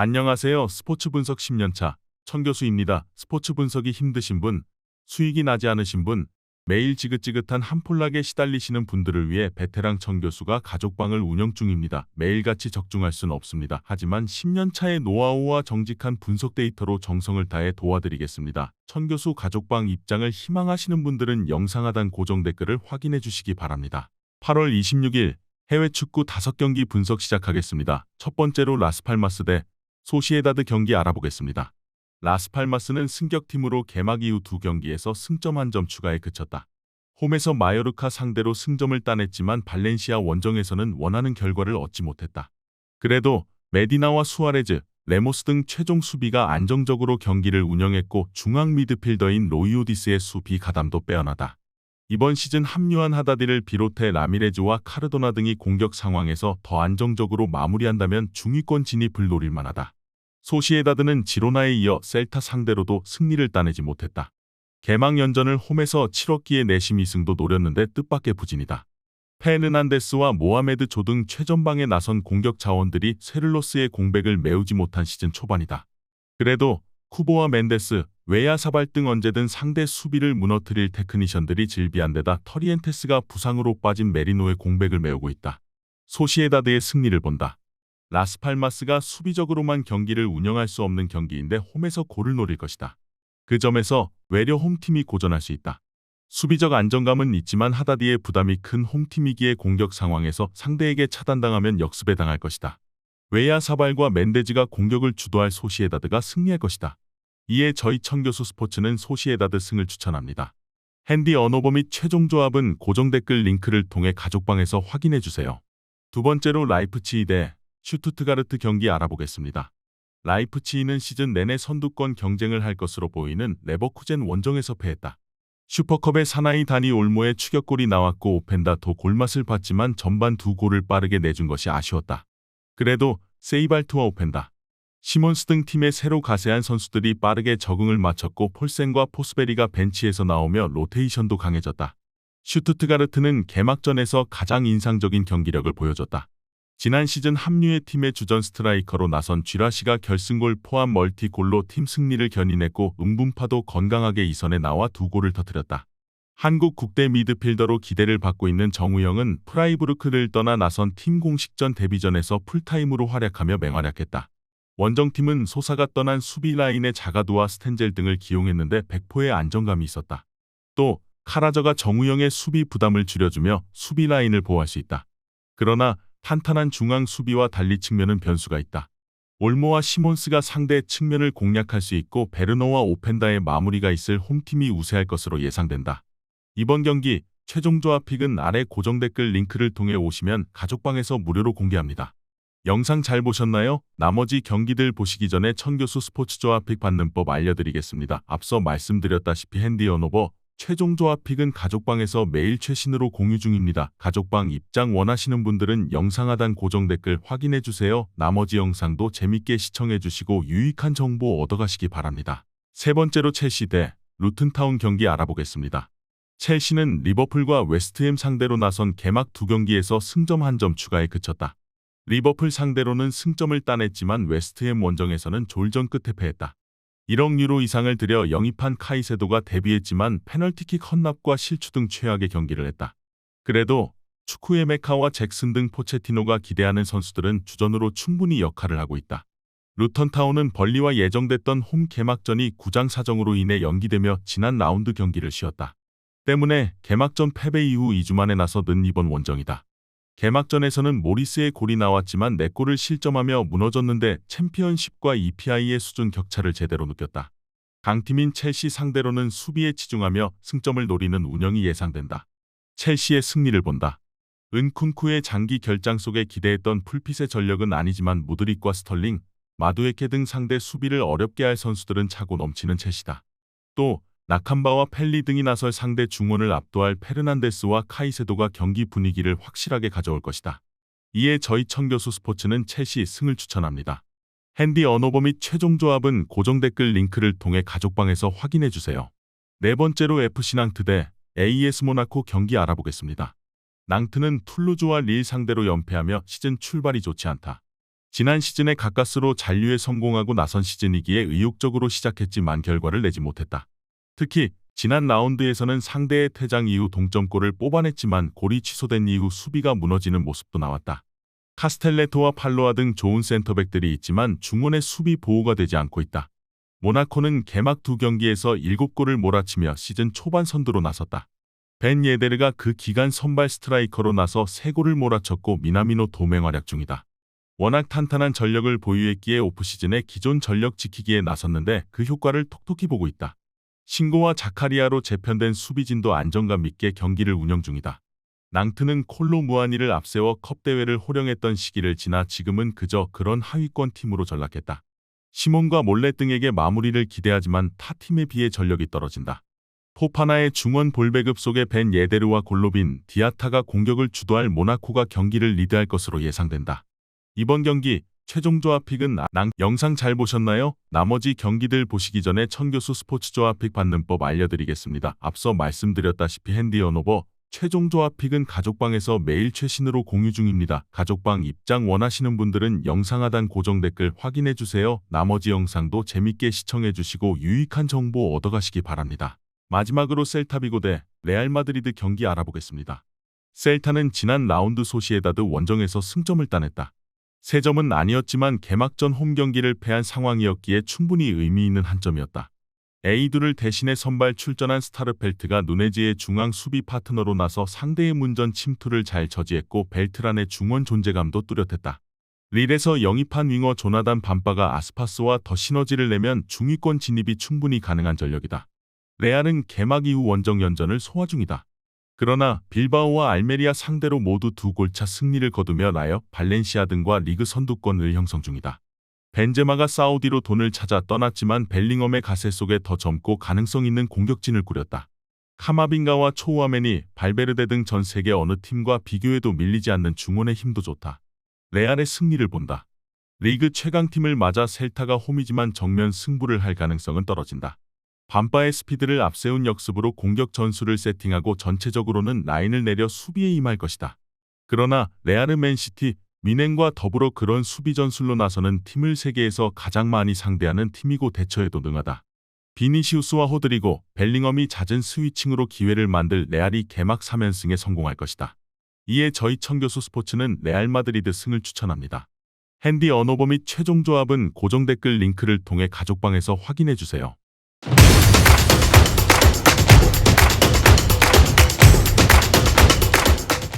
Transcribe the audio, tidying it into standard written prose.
안녕하세요. 스포츠 분석 10년차 천교수입니다. 스포츠 분석이 힘드신 분, 수익이 나지 않으신 분, 매일 지긋지긋한 한폴락에 시달리시는 분들을 위해 베테랑 천교수가 가족방을 운영 중입니다. 매일같이 적중할 수는 없습니다. 하지만 10년차의 노하우와 정직한 분석 데이터로 정성을 다해 도와드리겠습니다. 천교수 가족방 입장을 희망하시는 분들은 영상 하단 고정 댓글을 확인해 주시기 바랍니다. 8월 26일 해외 축구 5경기 분석 시작하겠습니다. 첫 번째로 라스팔마스 대 소시에다드 경기 알아보겠습니다. 라스팔마스는 승격팀으로 개막 이후 2경기에서 승점 1점 추가에 그쳤다. 홈에서 마요르카 상대로 승점을 따냈지만 발렌시아 원정에서는 원하는 결과를 얻지 못했다. 그래도 메디나와 수아레즈, 레모스 등 최종 수비가 안정적으로 경기를 운영했고 중앙 미드필더인 로이오디스의 수비 가담도 빼어나다. 이번 시즌 합류한 하다디를 비롯해 라미레즈와 카르도나 등이 공격 상황에서 더 안정적으로 마무리한다면 중위권 진입을 노릴 만하다. 소시에다드는 지로나에 이어 셀타 상대로도 승리를 따내지 못했다. 개막 연전을 홈에서 치렀기에 내심 2승도 노렸는데 뜻밖의 부진이다. 페르난데스와 모하메드 조 등 최전방에 나선 공격 자원들이 세를로스의 공백을 메우지 못한 시즌 초반이다. 그래도 쿠보와 멘데스, 웨야사발 등 언제든 상대 수비를 무너뜨릴 테크니션들이 질비한 데다 터리엔테스가 부상으로 빠진 메리노의 공백을 메우고 있다. 소시에다드의 승리를 본다. 라스팔마스가 수비적으로만 경기를 운영할 수 없는 경기인데 홈에서 골을 노릴 것이다. 그 점에서 외려 홈팀이 고전할 수 있다. 수비적 안정감은 있지만 하다디의 부담이 큰 홈팀이기에 공격 상황에서 상대에게 차단당하면 역습에 당할 것이다. 웨야사발과 멘데즈가 공격을 주도할 소시에다드가 승리할 것이다. 이에 저희 천교수 스포츠는 소시에다드 승을 추천합니다. 핸디 언어버 및 최종 조합은 고정 댓글 링크를 통해 가족방에서 확인해주세요. 두 번째로 라이프치히 대 슈투트가르트 경기 알아보겠습니다. 라이프치히는 시즌 내내 선두권 경쟁을 할 것으로 보이는 레버쿠젠 원정에서 패했다. 슈퍼컵의 사나이 다니 올모의 추격골이 나왔고 오펜다 도 골맛을 봤지만 전반 2골을 빠르게 내준 것이 아쉬웠다. 그래도 세이발트와 오펜다, 시몬스 등 팀의 새로 가세한 선수들이 빠르게 적응을 마쳤고 폴센과 포스베리가 벤치에서 나오며 로테이션도 강해졌다. 슈투트가르트는 개막전에서 가장 인상적인 경기력을 보여줬다. 지난 시즌 합류의 팀의 주전 스트라이커로 나선 쥐라시가 결승골 포함 멀티골로 팀 승리를 견인했고 응분파도 건강하게 이선에 나와 2골을 터뜨렸다. 한국 국대 미드필더로 기대를 받고 있는 정우영은 프라이부르크를 떠나 나선 팀 공식전 데뷔전에서 풀타임으로 활약하며 맹활약했다. 원정팀은 소사가 떠난 수비 라인의 자가두와 스텐젤 등을 기용했는데 백포의 안정감이 있었다. 또 카라저가 정우영의 수비 부담을 줄여주며 수비 라인을 보호할 수 있다. 그러나 탄탄한 중앙 수비와 달리 측면은 변수가 있다. 올모와 시몬스가 상대 측면을 공략할 수 있고 베르너와 오펜다의 마무리가 있을 홈팀이 우세할 것으로 예상된다. 이번 경기 최종 조합 픽은 아래 고정 댓글 링크를 통해 오시면 가족방에서 무료로 공개합니다. 영상 잘 보셨나요? 나머지 경기들 보시기 전에 천교수 스포츠 조합 픽 받는 법 알려드리겠습니다. 앞서 말씀드렸다시피 핸디 언어버 최종 조합 픽은 가족방에서 매일 최신으로 공유 중입니다. 가족방 입장 원하시는 분들은 영상 하단 고정 댓글 확인해주세요. 나머지 영상도 재밌게 시청해주시고 유익한 정보 얻어가시기 바랍니다. 세 번째로 첼시 대 루튼타운 경기 알아보겠습니다. 첼시는 리버풀과 웨스트햄 상대로 나선 개막 2경기에서 승점 1점 추가에 그쳤다. 리버풀 상대로는 승점을 따냈지만 웨스트햄 원정에서는 졸전 끝에 패했다. 1억 유로 이상을 들여 영입한 카이세도가 데뷔했지만 페널티킥 헌납과 실추 등 최악의 경기를 했다. 그래도 축구의 메카와 잭슨 등 포체티노가 기대하는 선수들은 주전으로 충분히 역할을 하고 있다. 루턴타운은 벌리와 예정됐던 홈 개막전이 구장 사정으로 인해 연기되며 지난 라운드 경기를 쉬었다. 때문에 개막전 패배 이후 2주 만에 나서는 이번 원정이다. 개막전에서는 모리스의 골이 나왔지만 4골을 실점하며 무너졌는데 챔피언십과 EPI의 수준 격차를 제대로 느꼈다. 강팀인 첼시 상대로는 수비에 치중하며 승점을 노리는 운영이 예상된다. 첼시의 승리를 본다. 은쿤쿠의 장기 결장 속에 기대했던 풀핏의 전력은 아니지만 무드릭과 스털링, 마두에케 등 상대 수비를 어렵게 할 선수들은 차고 넘치는 첼시다. 또 나캄바와 펠리 등이 나설 상대 중원을 압도할 페르난데스와 카이세도가 경기 분위기를 확실하게 가져올 것이다. 이에 저희 천교수 스포츠는 첼시 승을 추천합니다. 핸디 언어버 및 최종 조합은 고정 댓글 링크를 통해 가족방에서 확인해주세요. 네 번째로 FC 낭트 대 AS 모나코 경기 알아보겠습니다. 낭트는 툴루즈와 릴 상대로 연패하며 시즌 출발이 좋지 않다. 지난 시즌에 가까스로 잔류에 성공하고 나선 시즌이기에 의욕적으로 시작했지만 결과를 내지 못했다. 특히 지난 라운드에서는 상대의 퇴장 이후 동점골을 뽑아냈지만 골이 취소된 이후 수비가 무너지는 모습도 나왔다. 카스텔레토와 팔로아 등 좋은 센터백들이 있지만 중원의 수비 보호가 되지 않고 있다. 모나코는 개막 2경기에서 7골을 몰아치며 시즌 초반 선두로 나섰다. 벤 예데르가 그 기간 선발 스트라이커로 나서 3골을 몰아쳤고 미나미노 도맹활약 중이다. 워낙 탄탄한 전력을 보유했기에 오프시즌에 기존 전력 지키기에 나섰는데 그 효과를 톡톡히 보고 있다. 신고와 자카리아로 재편된 수비진도 안정감 있게 경기를 운영 중이다. 낭트는 콜로 무아니를 앞세워 컵대회를 호령했던 시기를 지나 지금은 그저 그런 하위권 팀으로 전락했다. 시몬과 몰레 등에게 마무리를 기대하지만 타 팀에 비해 전력이 떨어진다. 포파나의 중원 볼배급 속에 벤 예데르와 골로빈, 디아타가 공격을 주도할 모나코가 경기를 리드할 것으로 예상된다. 이번 경기 최종 조합픽은 영상 잘 보셨나요? 나머지 경기들 보시기 전에 천교수 스포츠 조합픽 받는 법 알려드리겠습니다. 앞서 말씀드렸다시피 핸디 언오버 최종 조합픽은 가족방에서 매일 최신으로 공유 중입니다. 가족방 입장 원하시는 분들은 영상 하단 고정 댓글 확인해주세요. 나머지 영상도 재밌게 시청해주시고 유익한 정보 얻어가시기 바랍니다. 마지막으로 셀타비고 대 레알 마드리드 경기 알아보겠습니다. 셀타는 지난 라운드 소시에다드 원정에서 승점을 따냈다. 3점은 아니었지만 개막전 홈경기를 패한 상황이었기에 충분히 의미 있는 한 점이었다. 에이두를 대신해 선발 출전한 스타르펠트가 누네즈의 중앙 수비 파트너로 나서 상대의 문전 침투를 잘 저지했고 벨트란의 중원 존재감도 뚜렷했다. 릴에서 영입한 윙어 조나단 밤바가 아스파스와 더 시너지를 내면 중위권 진입이 충분히 가능한 전력이다. 레알은 개막 이후 원정 연전을 소화 중이다. 그러나 빌바오와 알메리아 상대로 모두 2골차 승리를 거두며 라여, 발렌시아 등과 리그 선두권을 형성 중이다. 벤제마가 사우디로 돈을 찾아 떠났지만 벨링엄의 가세 속에 더 젊고 가능성 있는 공격진을 꾸렸다. 카마빙가와 초우아멘이 발베르데 등 전 세계 어느 팀과 비교해도 밀리지 않는 중원의 힘도 좋다. 레알의 승리를 본다. 리그 최강팀을 맞아 셀타가 홈이지만 정면 승부를 할 가능성은 떨어진다. 밤바의 스피드를 앞세운 역습으로 공격 전술을 세팅하고 전체적으로는 라인을 내려 수비에 임할 것이다. 그러나 레알은 맨시티, 미넨과 더불어 그런 수비 전술로 나서는 팀을 세계에서 가장 많이 상대하는 팀이고 대처에도 능하다. 비니시우스와 호드리고, 벨링엄이 잦은 스위칭으로 기회를 만들 레알이 개막 3연승에 성공할 것이다. 이에 저희 천교수 스포츠는 레알 마드리드 승을 추천합니다. 핸디 언오버 및 최종 조합은 고정 댓글 링크를 통해 가족방에서 확인해주세요.